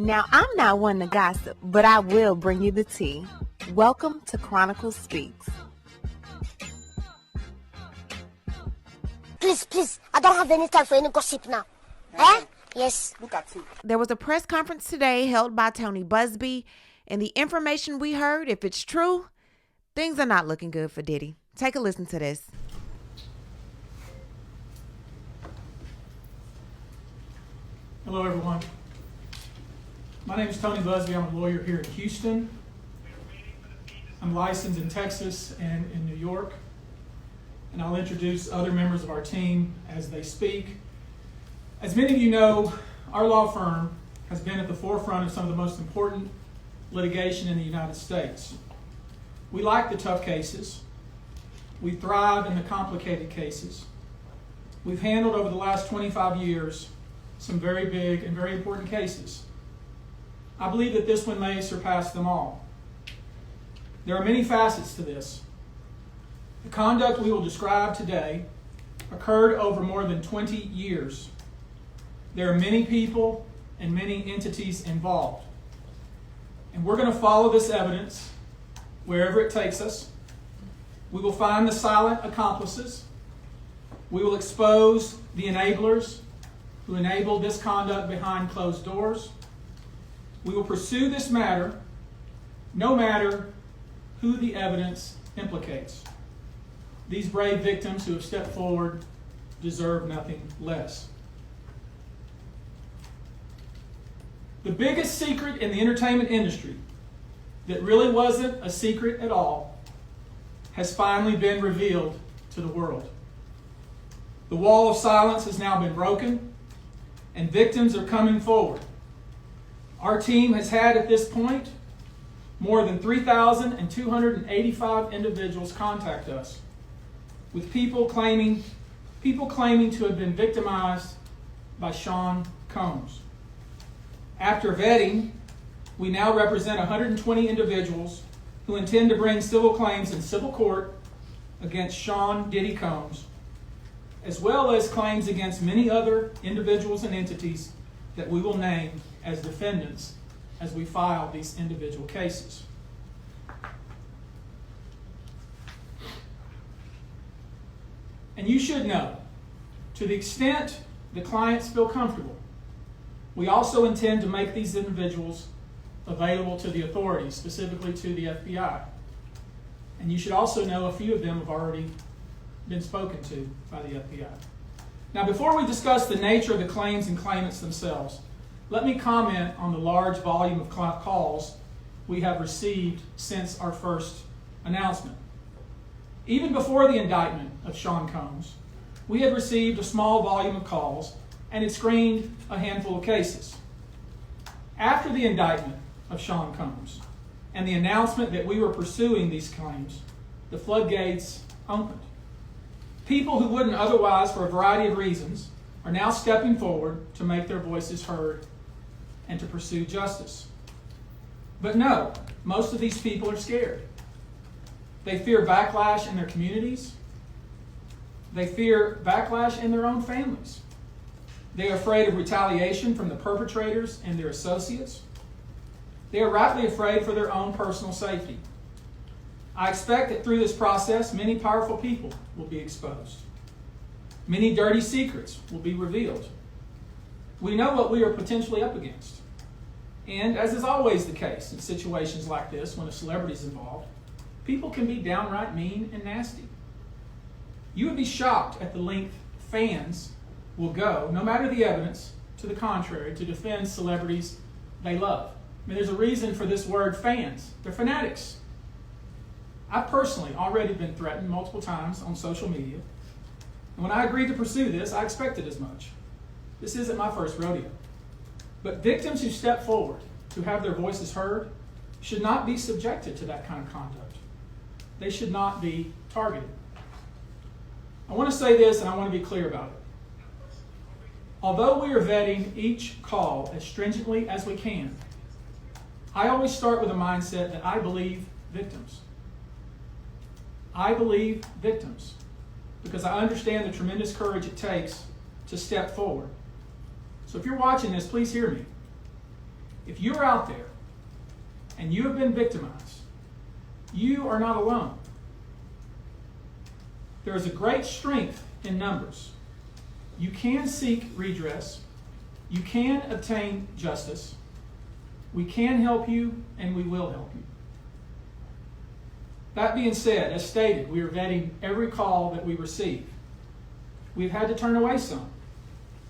Now, I'm not one to gossip, but I will bring you the tea. Welcome to Chronicle Speaks. Please, I don't have any time for any gossip now. Eh? Yes. Look at you. There was a press conference today held by Tony Buzzbee, and the information we heard, if it's true, things are not looking good for Diddy. Take a listen to this. Hello, everyone. My name is Tony Buzzbee. I'm a lawyer here in Houston. I'm licensed in Texas and in New York. And I'll introduce other members of our team as they speak. As many of you know, our law firm has been at the forefront of some of the most important litigation in the United States. We like the tough cases. We thrive in the complicated cases. We've handled over the last 25 years some very big and very important cases. I believe that this one may surpass them all. There are many facets to this. The conduct we will describe today occurred over more than 20 years. There are many people and many entities involved. And we're going to follow this evidence wherever it takes us. We will find the silent accomplices. We will expose the enablers who enabled this conduct behind closed doors. We will pursue this matter no matter who the evidence implicates. These brave victims who have stepped forward deserve nothing less. The biggest secret in the entertainment industry that really wasn't a secret at all has finally been revealed to the world. The wall of silence has now been broken, and victims are coming forward. Our team has had at this point more than 3,285 individuals contact us, with people claiming to have been victimized by Sean Combs. After vetting, we now represent 120 individuals who intend to bring civil claims in civil court against Sean Diddy Combs, as well as claims against many other individuals and entities that we will name as defendants as we file these individual cases. And you should know, to the extent the clients feel comfortable, we also intend to make these individuals available to the authorities, specifically to the FBI. And you should also know a few of them have already been spoken to by the FBI. Now, before we discuss the nature of the claims and claimants themselves, let me comment on the large volume of calls we have received since our first announcement. Even before the indictment of Sean Combs, we had received a small volume of calls and had screened a handful of cases. After the indictment of Sean Combs and the announcement that we were pursuing these claims, the floodgates opened. People who wouldn't otherwise, for a variety of reasons, are now stepping forward to make their voices heard and to pursue justice. But no, most of these people are scared. They fear backlash in their communities. They fear backlash in their own families. They are afraid of retaliation from the perpetrators and their associates. They are rightly afraid for their own personal safety. I expect that through this process, many powerful people will be exposed. Many dirty secrets will be revealed. We know what we are potentially up against. And as is always the case in situations like this, when a celebrity is involved, people can be downright mean and nasty. You would be shocked at the length fans will go, no matter the evidence to the contrary, to defend celebrities they love. I mean, there's a reason for this word fans. They're fanatics. I've personally already been threatened multiple times on social media. And when I agreed to pursue this, I expected as much. This isn't my first rodeo. But victims who step forward to have their voices heard should not be subjected to that kind of conduct. They should not be targeted. I want to say this, and I want to be clear about it. Although we are vetting each call as stringently as we can, I always start with a mindset that I believe victims. I believe victims because I understand the tremendous courage it takes to step forward. So if you're watching this, please hear me. If you're out there and you have been victimized, you are not alone. There is a great strength in numbers. You can seek redress. You can obtain justice. We can help you, and we will help you. That being said, as stated, we are vetting every call that we receive. We've had to turn away some.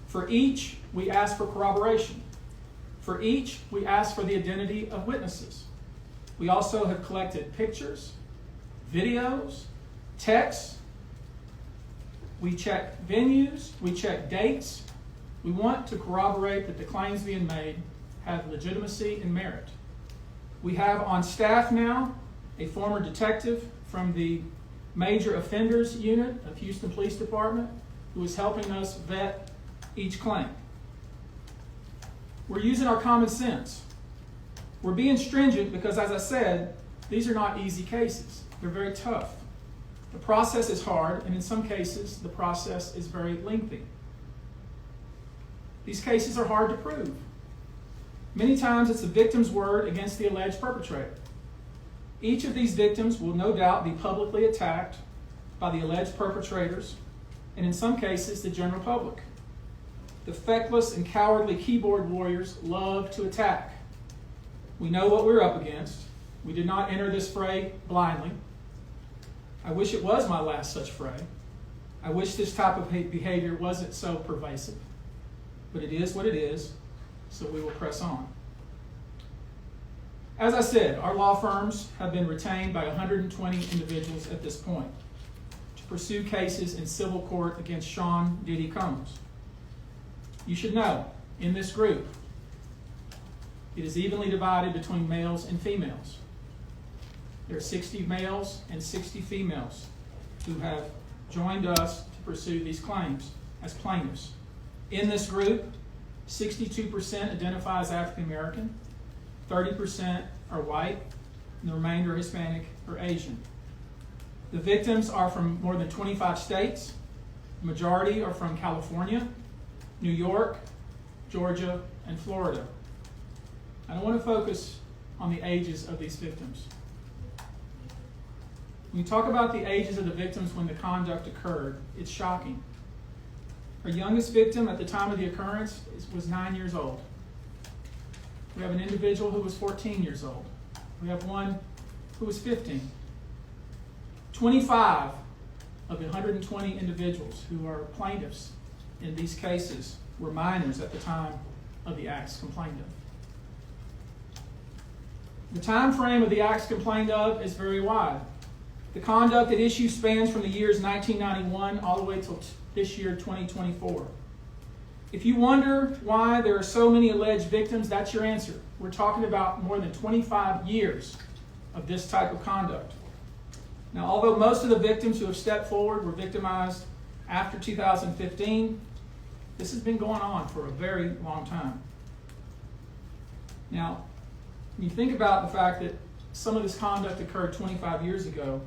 For each, we ask for corroboration. For each, we ask for the identity of witnesses. We also have collected pictures, videos, texts. We check venues. We check dates. We want to corroborate that the claims being made have legitimacy and merit. We have on staff now a former detective from the Major Offenders Unit of Houston Police Department who is helping us vet each claim. We're using our common sense. We're being stringent because, as I said, these are not easy cases. They're very tough. The process is hard, and in some cases, the process is very lengthy. These cases are hard to prove. Many times it's the victim's word against the alleged perpetrator. Each of these victims will no doubt be publicly attacked by the alleged perpetrators, and in some cases, the general public. The feckless and cowardly keyboard warriors love to attack. We know what we're up against. We did not enter this fray blindly. I wish it was my last such fray. I wish this type of behavior wasn't so pervasive. But it is what it is, so we will press on. As I said, our law firms have been retained by 120 individuals at this point to pursue cases in civil court against Sean Diddy Combs. You should know, in this group, it is evenly divided between males and females. There are 60 males and 60 females who have joined us to pursue these claims as plaintiffs. In this group, 62% identify as African American, 30% are white, and the remainder are Hispanic or Asian. The victims are from more than 25 states. The majority are from California, New York, Georgia, and Florida. I don't want to focus on the ages of these victims. When you talk about the ages of the victims when the conduct occurred, it's shocking. Our youngest victim at the time of the occurrence was 9 years old. We have an individual who was 14 years old. We have one who was 15. 25 of the 120 individuals who are plaintiffs in these cases were minors at the time of the acts complained of. The time frame of the acts complained of is very wide. The conduct at issue spans from the years 1991 all the way till this year, 2024. If you wonder why there are so many alleged victims, that's your answer. We're talking about more than 25 years of this type of conduct. Now, although most of the victims who have stepped forward were victimized after 2015, this has been going on for a very long time. Now, when you think about the fact that some of this conduct occurred 25 years ago,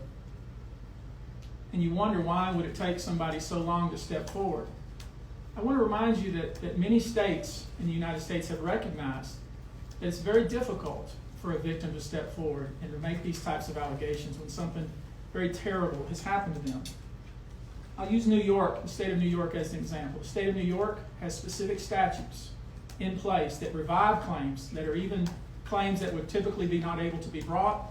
and you wonder why would it take somebody so long to step forward, I want to remind you that many states in the United States have recognized that it's very difficult for a victim to step forward and to make these types of allegations when something very terrible has happened to them. I'll use New York, the state of New York, as an example. The state of New York has specific statutes in place that revive claims that are even claims that would typically be not able to be brought,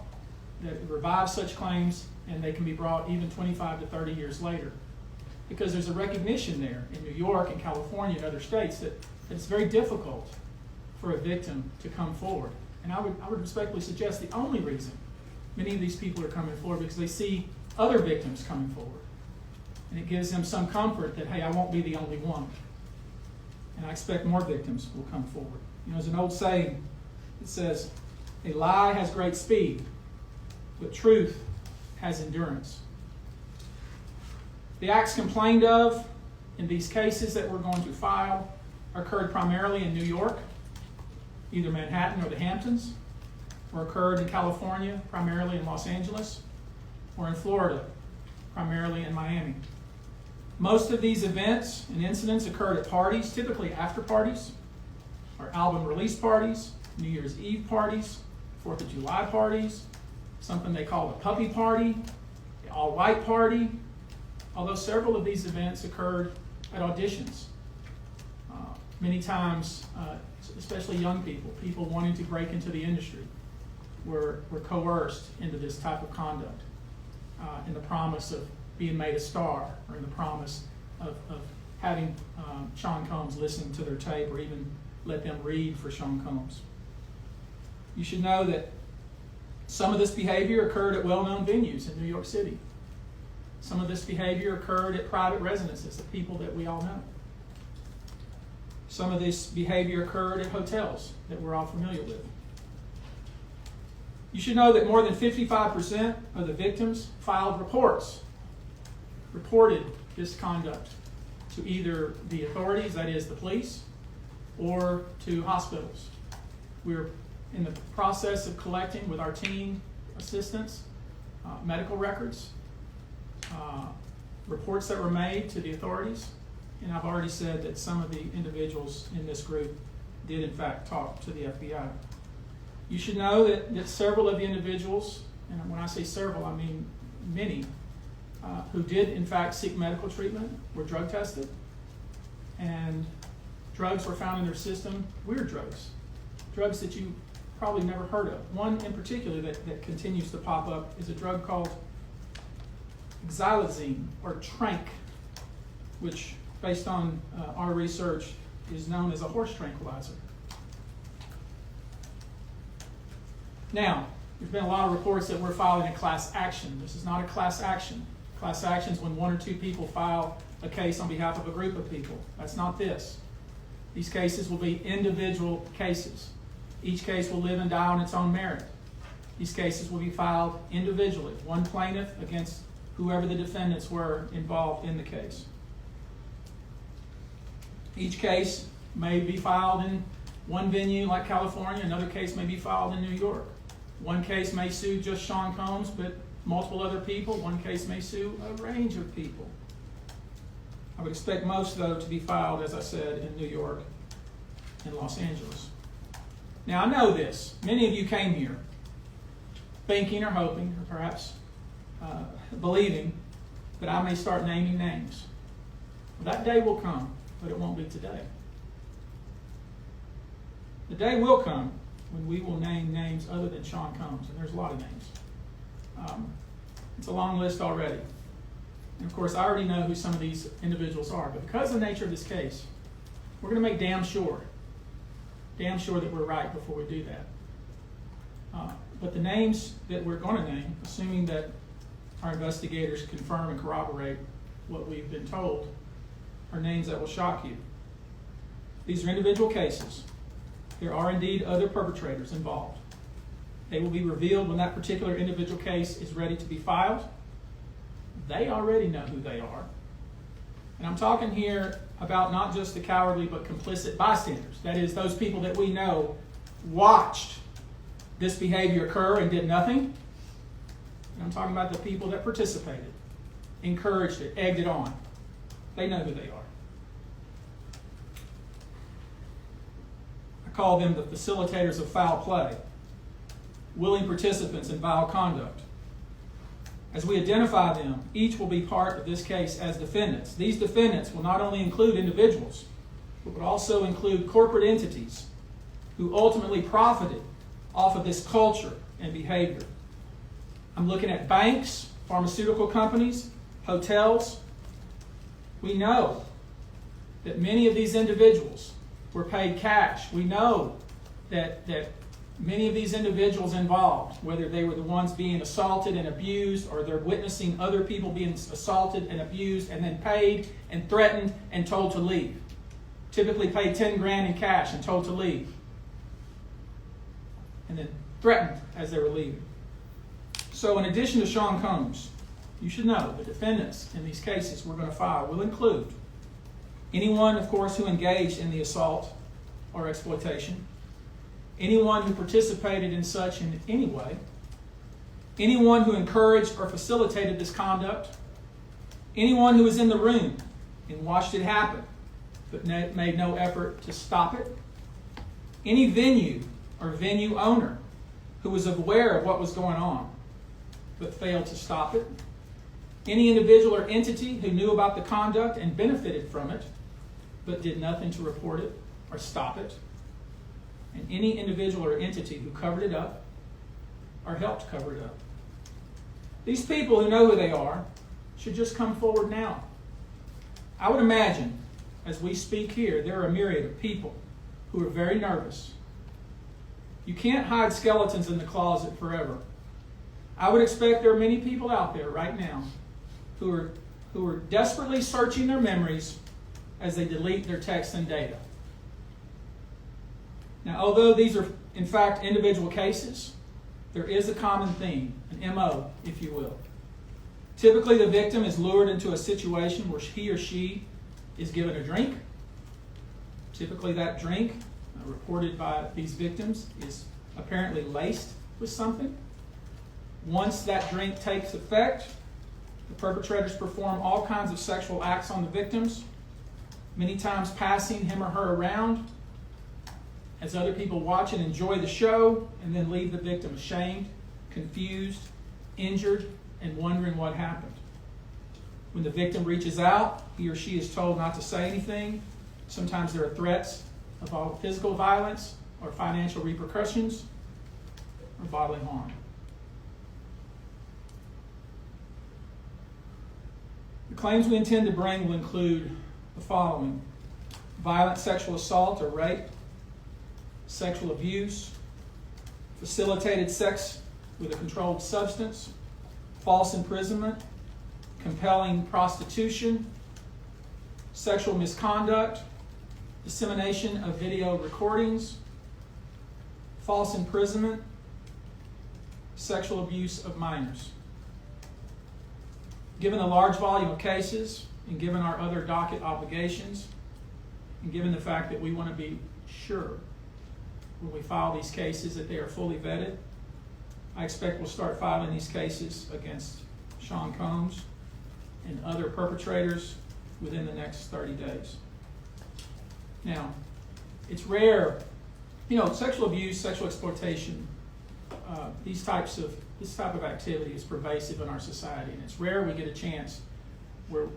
that revive such claims, and they can be brought even 25 to 30 years later. Because there's a recognition there in New York and California and other states that it's very difficult for a victim to come forward. And I would respectfully suggest the only reason many of these people are coming forward because they see other victims coming forward. And it gives them some comfort that, hey, I won't be the only one. And I expect more victims will come forward. You know, there's an old saying that says, a lie has great speed, but truth has endurance. The acts complained of in these cases that we're going to file occurred primarily in New York, either Manhattan or the Hamptons, or occurred in California, primarily in Los Angeles, or in Florida, primarily in Miami. Most of these events and incidents occurred at parties, typically after parties, or album release parties, New Year's Eve parties, 4th of July parties, something they call the puppy party, the all-white party, although several of these events occurred at auditions. Many times, especially young people wanting to break into the industry, were coerced into this type of conduct in the promise of being made a star, or in the promise of having Sean Combs listen to their tape, or even let them read for Sean Combs. You should know that some of this behavior occurred at well-known venues in New York City. Some of this behavior occurred at private residences of people that we all know. Some of this behavior occurred at hotels that we're all familiar with. You should know that more than 55% of the victims filed reported this conduct to either the authorities, that is the police, or to hospitals. We're in the process of collecting with our team assistants medical records, reports that were made to the authorities, and I've already said that some of the individuals in this group did in fact talk to the FBI. You should know that several of the individuals, and when I say several, I mean many, who did in fact seek medical treatment were drug tested, and drugs were found in their system, weird drugs that you probably never heard of. One in particular that continues to pop up is a drug called xylazine, or trank, which based on our research is known as a horse tranquilizer. Now, there's been a lot of reports that we're filing a class action. This is not a class action. Class action is when one or two people file a case on behalf of a group of people. That's not this. These cases will be individual cases. Each case will live and die on its own merit. These cases will be filed individually, one plaintiff against whoever the defendants were involved in the case. Each case may be filed in one venue like California, another case may be filed in New York. One case may sue just Sean Combs, but multiple other people. One case may sue a range of people. I would expect most, though, to be filed, as I said, in New York and Los Angeles. Now, I know this. Many of you came here thinking or hoping, or perhaps believing, that I may start naming names. Well, that day will come, but it won't be today. The day will come when we will name names other than Sean Combs, and there's a lot of names. It's a long list already. And of course, I already know who some of these individuals are, but because of the nature of this case, we're going to make damn sure that we're right before we do that. But the names that we're going to name, assuming that our investigators confirm and corroborate what we've been told, are names that will shock you. These are individual cases. There are indeed other perpetrators involved. They will be revealed when that particular individual case is ready to be filed. They already know who they are. And I'm talking here about not just the cowardly but complicit bystanders. That is, those people that we know watched this behavior occur and did nothing. And I'm talking about the people that participated, encouraged it, egged it on. They know who they are. I call them the facilitators of foul play, willing participants in vile conduct. As we identify them, each will be part of this case as defendants. These defendants will not only include individuals, but will also include corporate entities who ultimately profited off of this culture and behavior. I'm looking at banks, pharmaceutical companies, hotels. We know that many of these individuals were paid cash. We know that many of these individuals involved, whether they were the ones being assaulted and abused, or they're witnessing other people being assaulted and abused and then paid and threatened and told to leave. Typically paid 10 grand in cash and told to leave. And then threatened as they were leaving. So in addition to Sean Combs, you should know the defendants in these cases we're going to file will include anyone, of course, who engaged in the assault or exploitation, anyone who participated in such in any way, anyone who encouraged or facilitated this conduct, anyone who was in the room and watched it happen but made no effort to stop it, any venue or venue owner who was aware of what was going on but failed to stop it. Any individual or entity who knew about the conduct and benefited from it but did nothing to report it or stop it. And any individual or entity who covered it up or helped cover it up. These people who know who they are should just come forward now. I would imagine, as we speak here, there are a myriad of people who are very nervous. You can't hide skeletons in the closet forever. I would expect there are many people out there right now who are desperately searching their memories as they delete their texts and data. Now, although these are, in fact, individual cases, there is a common theme, an MO, if you will. Typically, the victim is lured into a situation where he or she is given a drink. Typically, that drink, reported by these victims, is apparently laced with something. Once that drink takes effect, the perpetrators perform all kinds of sexual acts on the victims, many times passing him or her around as other people watch and enjoy the show, and then leave the victim ashamed, confused, injured, and wondering what happened. When the victim reaches out, he or she is told not to say anything. Sometimes there are threats of physical violence or financial repercussions or bodily harm. The claims we intend to bring will include the following: violent sexual assault or rape, sexual abuse, facilitated sex with a controlled substance, false imprisonment, compelling prostitution, sexual misconduct, dissemination of video recordings, false imprisonment, sexual abuse of minors. Given the large volume of cases, and given our other docket obligations, and given the fact that we want to be sure when we file these cases that they are fully vetted, I expect we'll start filing these cases against Sean Combs and other perpetrators within the next 30 days. Now, it's rare, sexual abuse, sexual exploitation, this type of activity is pervasive in our society, and it's rare we get a chance where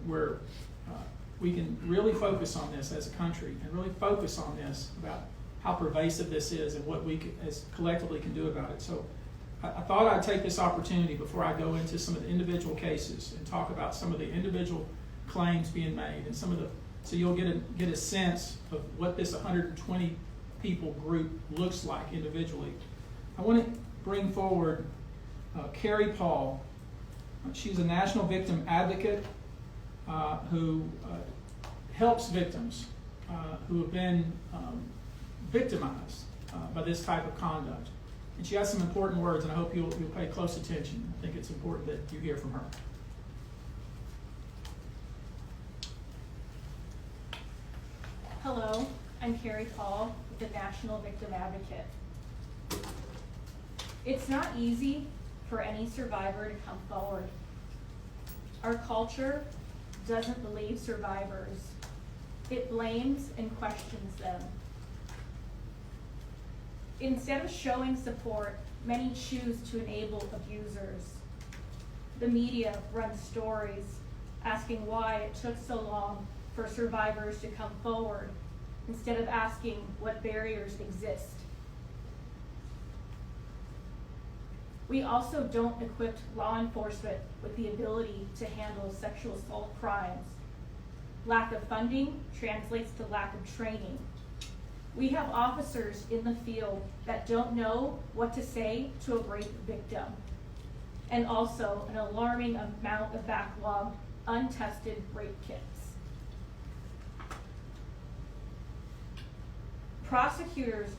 we can really focus on this as a country and really focus on this about how pervasive this is and what we as collectively can do about it. So I thought I'd take this opportunity before I go into some of the individual cases and talk about some of the individual claims being made and so you'll get a sense of what this 120 people group looks like individually. I want to bring forward Carrie Paul. She's a national victim advocate who helps victims who have been victimized by this type of conduct. And she has some important words, and I hope you'll pay close attention. I think it's important that you hear from her. Hello, I'm Carrie Paul, the National Victim Advocate. It's not easy for any survivor to come forward. Our culture doesn't believe survivors. It blames and questions them. Instead of showing support, many choose to enable abusers. The media runs stories asking why it took so long for survivors to come forward, instead of asking what barriers exist. We also don't equip law enforcement with the ability to handle sexual assault crimes. Lack of funding translates to lack of training. We have officers in the field that don't know what to say to a rape victim, and also an alarming amount of backlog untested rape kits. Prosecutors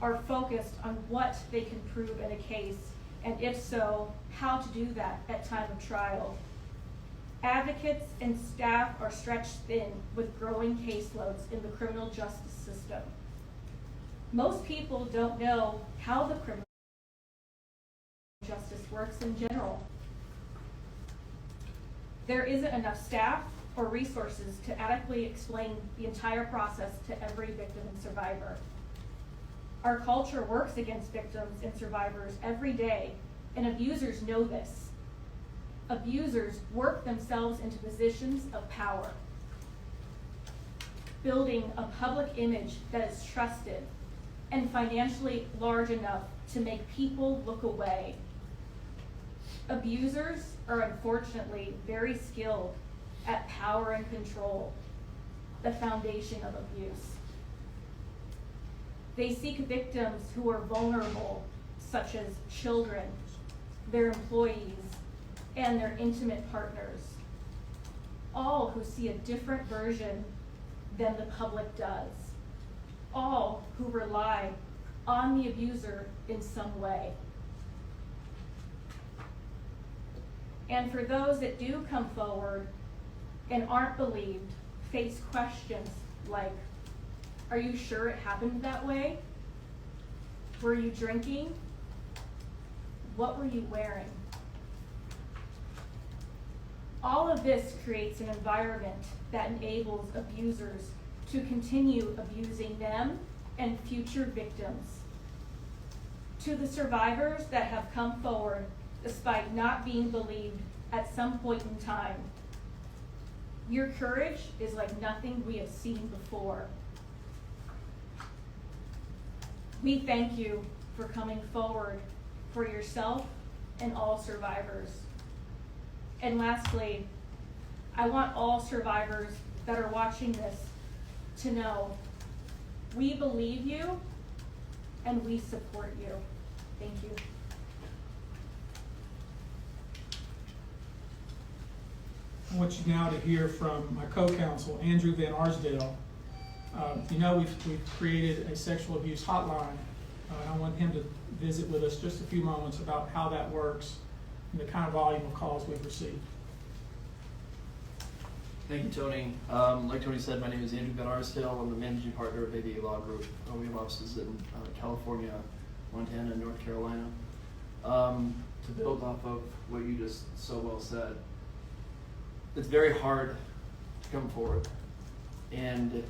are focused on what they can prove in a case, and if so, how to do that at time of trial. Advocates and staff are stretched thin with growing caseloads in the criminal justice system. Most people don't know how the criminal justice works in general. There isn't enough staff or resources to adequately explain the entire process to every victim and survivor. Our culture works against victims and survivors every day, and abusers know this. Abusers work themselves into positions of power, building a public image that is trusted and financially large enough to make people look away. Abusers are unfortunately very skilled at power and control, the foundation of abuse. They seek victims who are vulnerable, such as children, their employees, and their intimate partners, all who see a different version than the public does, all who rely on the abuser in some way. And for those that do come forward and aren't believed, face questions like, are you sure it happened that way? Were you drinking? What were you wearing? All of this creates an environment that enables abusers to continue abusing them and future victims. To the survivors that have come forward despite not being believed at some point in time, your courage is like nothing we have seen before. We thank you for coming forward for yourself and all survivors. And lastly, I want all survivors that are watching this to know we believe you and we support you. Thank you. I want you now to hear from my co-counsel, Andrew Van Arsdale. We've created a sexual abuse hotline. I want him to visit with us just a few moments about how that works and the kind of volume of calls we've received. Thank you, Tony. Like Tony said, my name is Andrew Van Arsdale. I'm the managing partner of ABA Law Group. We have offices in California, Montana, and North Carolina. To build off of what you just so well said, it's very hard to come forward. And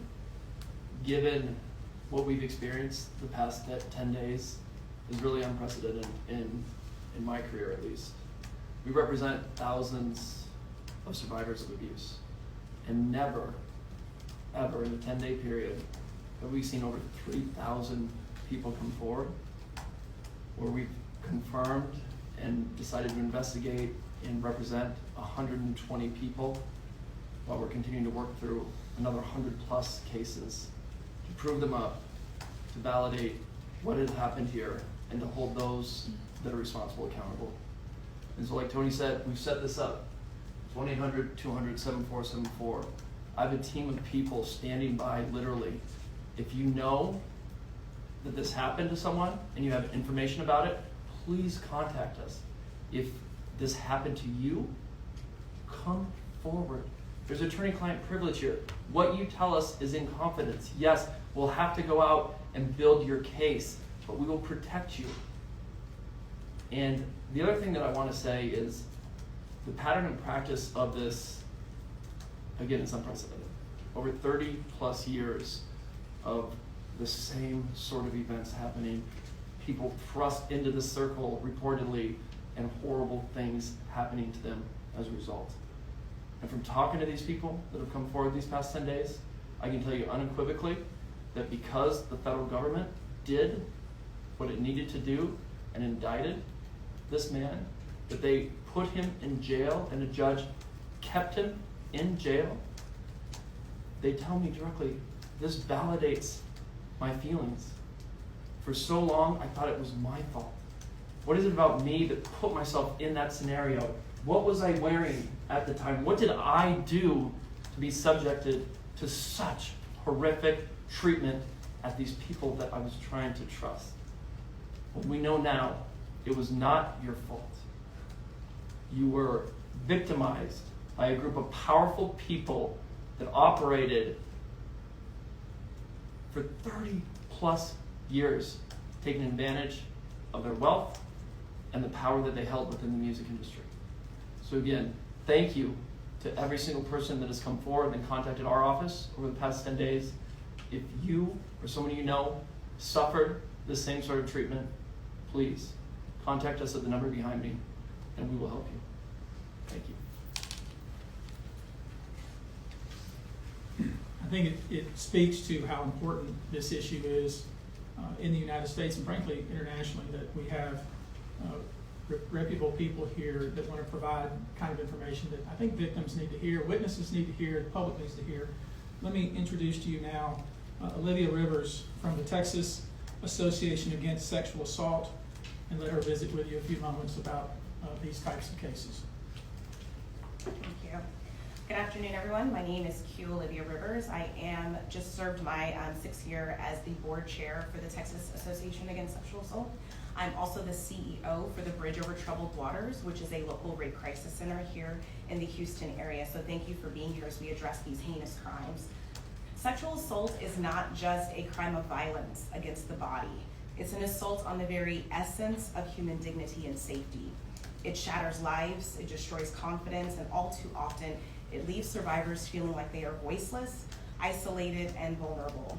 given what we've experienced the past 10 days is really unprecedented in my career, at least. We represent thousands of survivors of abuse, and never, ever in a 10-day period have we seen over 3,000 people come forward where we've confirmed and decided to investigate and represent 120 people while we're continuing to work through another 100 plus cases to prove them up, to validate what had happened here, and to hold those that are responsible accountable. And so like Tony said, we've set this up. 1-800-200-7474. I have a team of people standing by literally. If you know that this happened to someone and you have information about it, please contact us. If this happened to you, come forward. There's attorney-client privilege here. What you tell us is in confidence. Yes, we'll have to go out and build your case, but we will protect you. And the other thing that I want to say is the pattern and practice of this, again, it's unprecedented. Over 30 plus years of the same sort of events happening, people thrust into the circle reportedly, and horrible things happening to them as a result. And from talking to these people that have come forward these past 10 days, I can tell you unequivocally that because the federal government did what it needed to do and indicted this man, that they put him in jail and a judge kept him in jail, they tell me directly, this validates my feelings. For so long, I thought it was my fault. What is it about me that put myself in that scenario? What was I wearing at the time? What did I do to be subjected to such horrific treatment at these people that I was trying to trust? Well, we know now it was not your fault. You were victimized by a group of powerful people that operated for 30 plus years, taking advantage of their wealth and the power that they held within the music industry. So again, thank you to every single person that has come forward and contacted our office over the past 10 days. If you or someone you know suffered the same sort of treatment, please contact us at the number behind me and we will help you. Thank you. I think it speaks to how important this issue is in the United States and frankly internationally, that we have reputable people here that want to provide kind of information that I think victims need to hear, witnesses need to hear, the public needs to hear. Let me introduce to you now Olivia Rivers from the Texas Association Against Sexual Assault, and let her visit with you a few moments about these types of cases. Thank you. Good afternoon, everyone. My name is Q Olivia Rivers. I am just served my 6th year as the board chair for the Texas Association Against Sexual Assault. I'm also the CEO for the Bridge Over Troubled Waters, which is a local rape crisis center here in the Houston area. So thank you for being here as we address these heinous crimes. Sexual assault is not just a crime of violence against the body. It's an assault on the very essence of human dignity and safety. It shatters lives, it destroys confidence, and all too often, it leaves survivors feeling like they are voiceless, isolated, and vulnerable.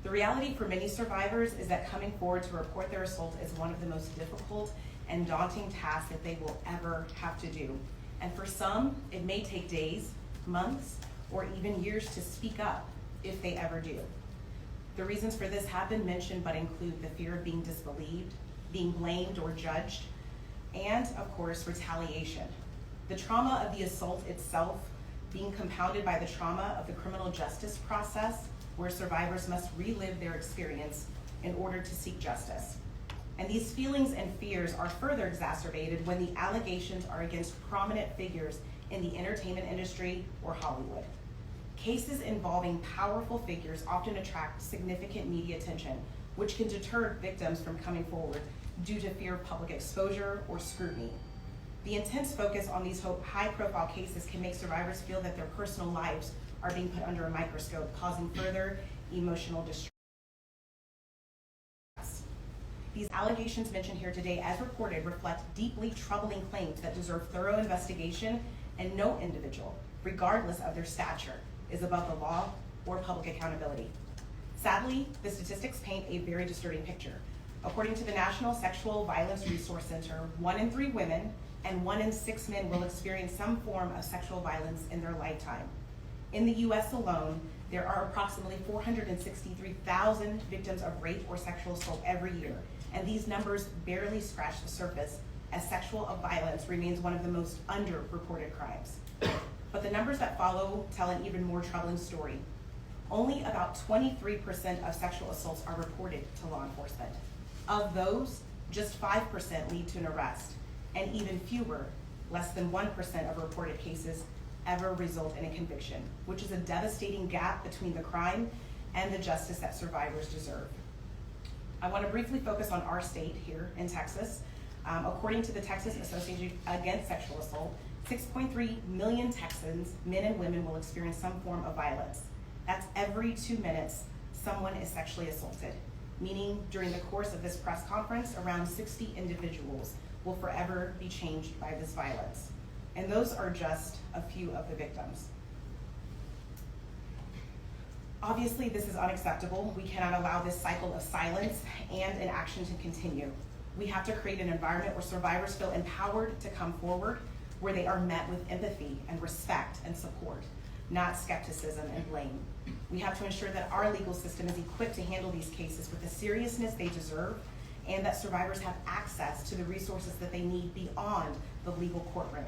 The reality for many survivors is that coming forward to report their assault is one of the most difficult and daunting tasks that they will ever have to do. And for some, it may take days, months, or even years to speak up if they ever do. The reasons for this have been mentioned, but include the fear of being disbelieved, being blamed or judged, and of course, retaliation. The trauma of the assault itself being compounded by the trauma of the criminal justice process, where survivors must relive their experience in order to seek justice. And these feelings and fears are further exacerbated when the allegations are against prominent figures in the entertainment industry or Hollywood. Cases involving powerful figures often attract significant media attention, which can deter victims from coming forward due to fear of public exposure or scrutiny. The intense focus on these high-profile cases can make survivors feel that their personal lives are being put under a microscope, causing further emotional distress. These allegations mentioned here today, as reported, reflect deeply troubling claims that deserve thorough investigation, and no individual, regardless of their stature, is above the law or public accountability. Sadly, the statistics paint a very disturbing picture. According to the National Sexual Violence Resource Center, 1 in 3 women and 1 in 6 men will experience some form of sexual violence in their lifetime. In the US alone, there are approximately 463,000 victims of rape or sexual assault every year, and these numbers barely scratch the surface, as sexual violence remains one of the most underreported crimes. But the numbers that follow tell an even more troubling story. Only about 23% of sexual assaults are reported to law enforcement. Of those, just 5% lead to an arrest, and even fewer, less than 1% of reported cases ever result in a conviction, which is a devastating gap between the crime and the justice that survivors deserve. I want to briefly focus on our state here in Texas. According to the Texas Association Against Sexual Assault, 6.3 million Texans, men and women, will experience some form of violence. That's every 2 minutes someone is sexually assaulted, meaning during the course of this press conference, around 60 individuals will forever be changed by this violence. And those are just a few of the victims. Obviously, this is unacceptable. We cannot allow this cycle of silence and inaction to continue. We have to create an environment where survivors feel empowered to come forward, where they are met with empathy and respect and support, not skepticism and blame. We have to ensure that our legal system is equipped to handle these cases with the seriousness they deserve, and that survivors have access to the resources that they need beyond the legal courtroom.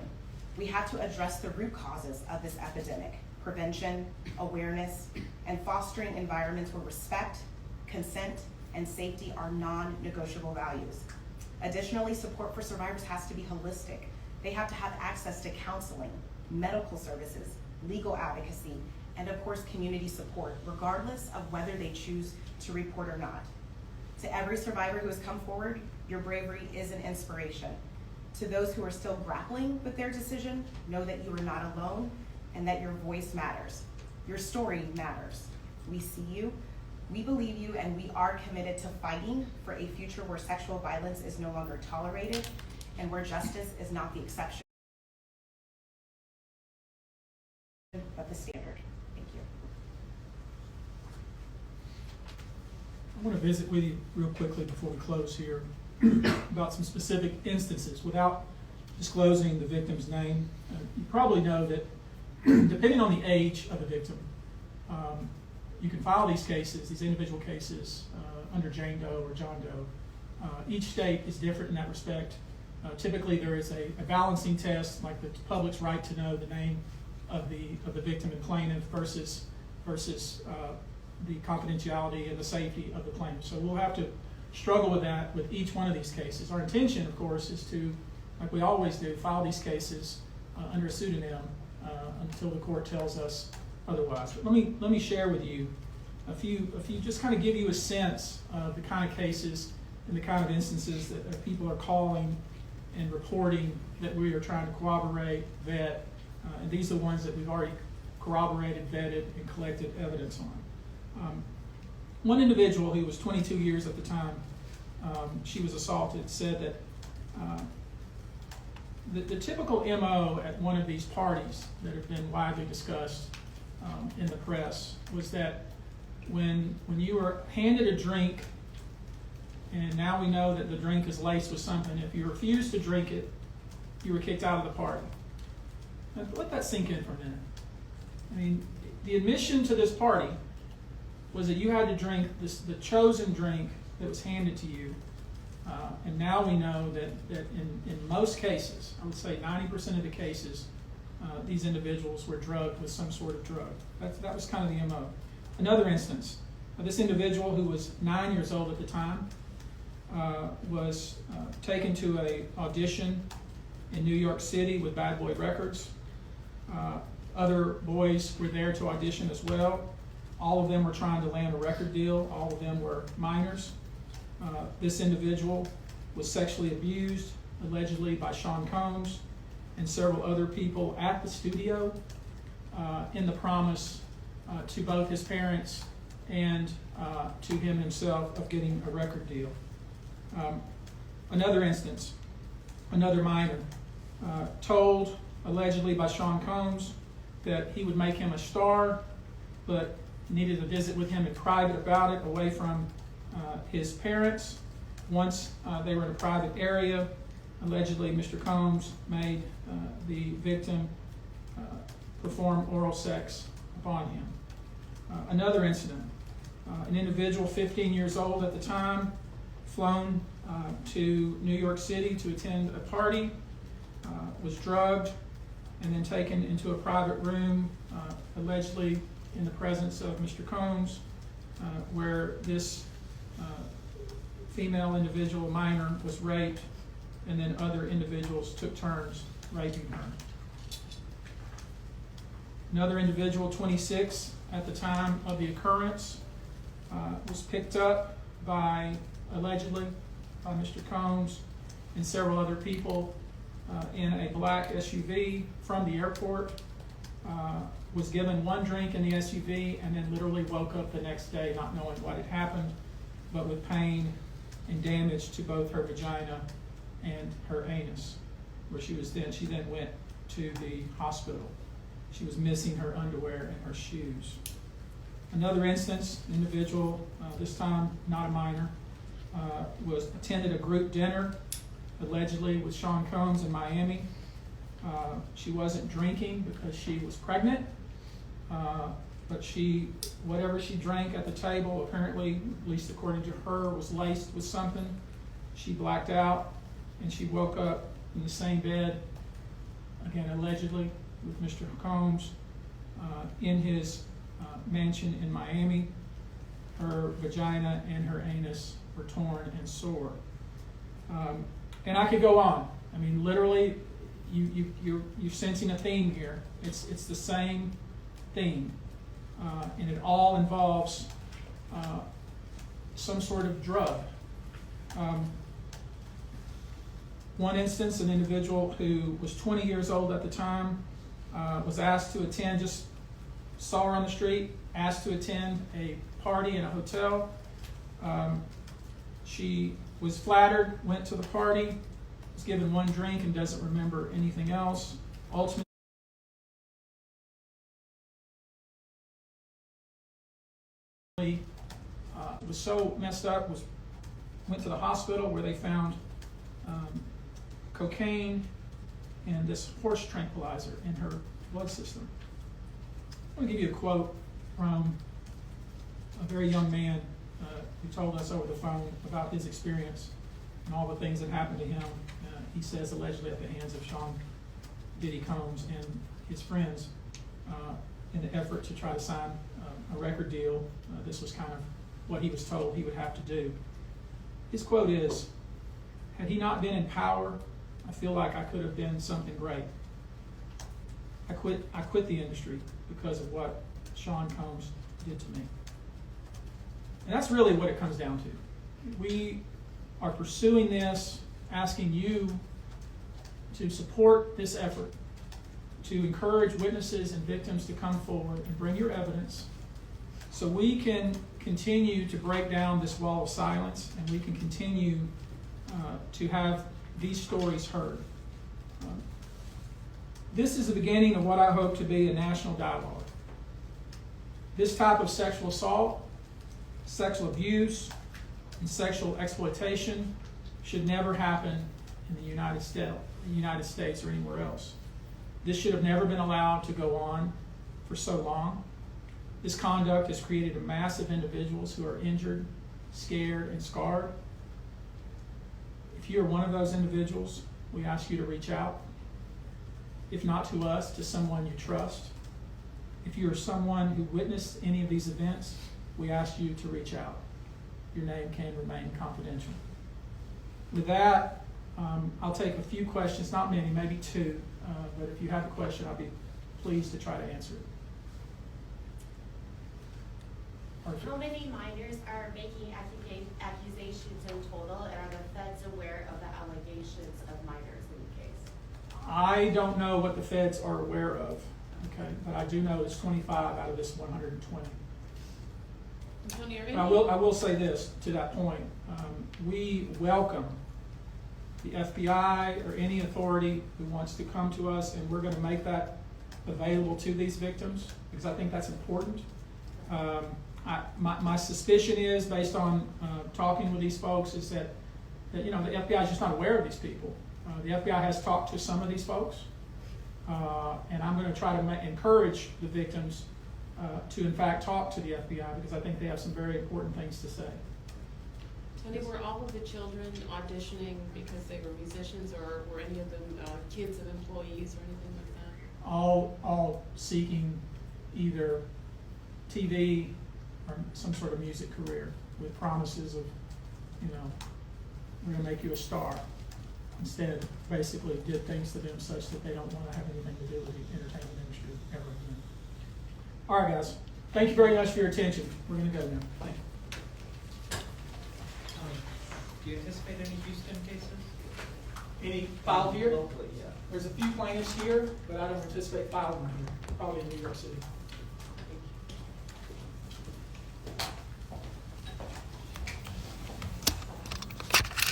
We have to address the root causes of this epidemic: prevention, awareness, and fostering environments where respect, consent, and safety are non-negotiable values. Additionally, support for survivors has to be holistic. They have to have access to counseling, medical services, legal advocacy, and of course, community support, regardless of whether they choose to report or not. To every survivor who has come forward, your bravery is an inspiration. To those who are still grappling with their decision, know that you are not alone and that your voice matters. Your story matters. We see you, we believe you, and we are committed to fighting for a future where sexual violence is no longer tolerated and where justice is not the exception, but the standard. Thank you. I want to visit with you real quickly before we close here about some specific instances without disclosing the victim's name. You probably know that depending on the age of the victim, you can file these cases, these individual cases, under Jane Doe or John Doe. Each state is different in that respect. Typically, there is a balancing test, like the public's right to know the name of the victim and plaintiff versus the confidentiality and the safety of the plaintiff. So we'll have to struggle with that with each one of these cases. Our intention, of course, is to, like we always do, file these cases under a pseudonym until the court tells us otherwise. But let me share with you a few, just kind of give you a sense of the kind of cases and the kind of instances that people are calling and reporting that we are trying to corroborate, vet, and these are the ones that we've already corroborated, vetted, and collected evidence on. One individual who was 22 years at the time she was assaulted said that the typical MO at one of these parties that have been widely discussed in the press was that when you were handed a drink, and now we know that the drink is laced with something, if you refused to drink it, you were kicked out of the party. Now, let that sink in for a minute. I mean, the admission to this party was that you had to drink the chosen drink that was handed to you. And now we know that in most cases, I would say 90% of the cases, these individuals were drugged with some sort of drug. That was kind of the MO. Another instance, this individual who was 9 years old at the time was taken to an audition in New York City with Bad Boy Records. Other boys were there to audition as well. All of them were trying to land a record deal. All of them were minors. This individual was sexually abused, allegedly by Sean Combs and several other people at the studio in the promise to both his parents and to him himself of getting a record deal. Another instance, another minor, told allegedly by Sean Combs that he would make him a star, but needed to visit with him in private about it, away from his parents. Once they were in a private area, allegedly Mr. Combs made the victim perform oral sex upon him. Another incident, an individual 15 years old at the time, flown to New York City to attend a party, was drugged, and then taken into a private room, allegedly in the presence of Mr. Combs, where this female individual, minor, was raped, and then other individuals took turns raping her. Another individual, 26, at the time of the occurrence, was picked up allegedly by Mr. Combs and several other people in a black SUV from the airport, was given one drink in the SUV, and then literally woke up the next day not knowing what had happened, but with pain and damage to both her vagina and her anus, where she then went to the hospital. She was missing her underwear and her shoes. Another instance, an individual, this time not a minor, attended a group dinner, allegedly with Sean Combs in Miami. She wasn't drinking because she was pregnant, but whatever she drank at the table, apparently, at least according to her, was laced with something. She blacked out, and she woke up in the same bed, again allegedly, with Mr. Combs in his mansion in Miami. Her vagina and her anus were torn and sore. And I could go on. I mean, literally, you're sensing a theme here. It's the same theme, and it all involves some sort of drug. One instance, an individual who was 20 years old at the time was asked to attend, just saw her on the street, asked to attend a party in a hotel. She was flattered, went to the party, was given one drink and doesn't remember anything else. Ultimately, was so messed up, went to the hospital where they found cocaine and this horse tranquilizer in her blood system. I'm going to give you a quote from a very young man who told us over the phone about his experience and all the things that happened to him. He says allegedly at the hands of Sean Diddy Combs and his friends in the effort to try to sign a record deal. This was kind of what he was told he would have to do. His quote is, "Had he not been in power, I feel like I could have been something great. I quit the industry because of what Sean Combs did to me." And that's really what it comes down to. We are pursuing this, asking you to support this effort, to encourage witnesses and victims to come forward and bring your evidence so we can continue to break down this wall of silence and we can continue to have these stories heard. This is the beginning of what I hope to be a national dialogue. This type of sexual assault, sexual abuse, and sexual exploitation should never happen in the United States or anywhere else. This should have never been allowed to go on for so long. This conduct has created a mass of individuals who are injured, scared, and scarred. If you are one of those individuals, we ask you to reach out. If not to us, to someone you trust. If you are someone who witnessed any of these events, we ask you to reach out. Your name can remain confidential. With that, I'll take a few questions, not many, maybe two, but if you have a question, I'll be pleased to try to answer it. Perfect. How many minors are making accusations in total, and are the feds aware of the allegations of minors in the case? I don't know what the feds are aware of, okay, but I do know it's 25 out of this 120. Tony, I will say this to that point. We welcome the FBI or any authority who wants to come to us, and we're going to make that available to these victims because I think that's important. My suspicion is, based on talking with these folks, is that the FBI is just not aware of these people. The FBI has talked to some of these folks, and I'm going to try to encourage the victims to in fact talk to the FBI because I think they have some very important things to say. Tony, were all of the children auditioning because they were musicians, or were any of them kids of employees or anything like that? All seeking either TV or some sort of music career with promises of, we're going to make you a star. Instead, basically did things to them such that they don't want to have anything to do with the entertainment industry ever again. All right, guys. Thank you very much for your attention. We're going to go now. Thank you. Do you anticipate any Houston cases? Any filed here? Locally, yeah. There's a few plaintiffs here, but I don't anticipate filing them here. Probably in New York City.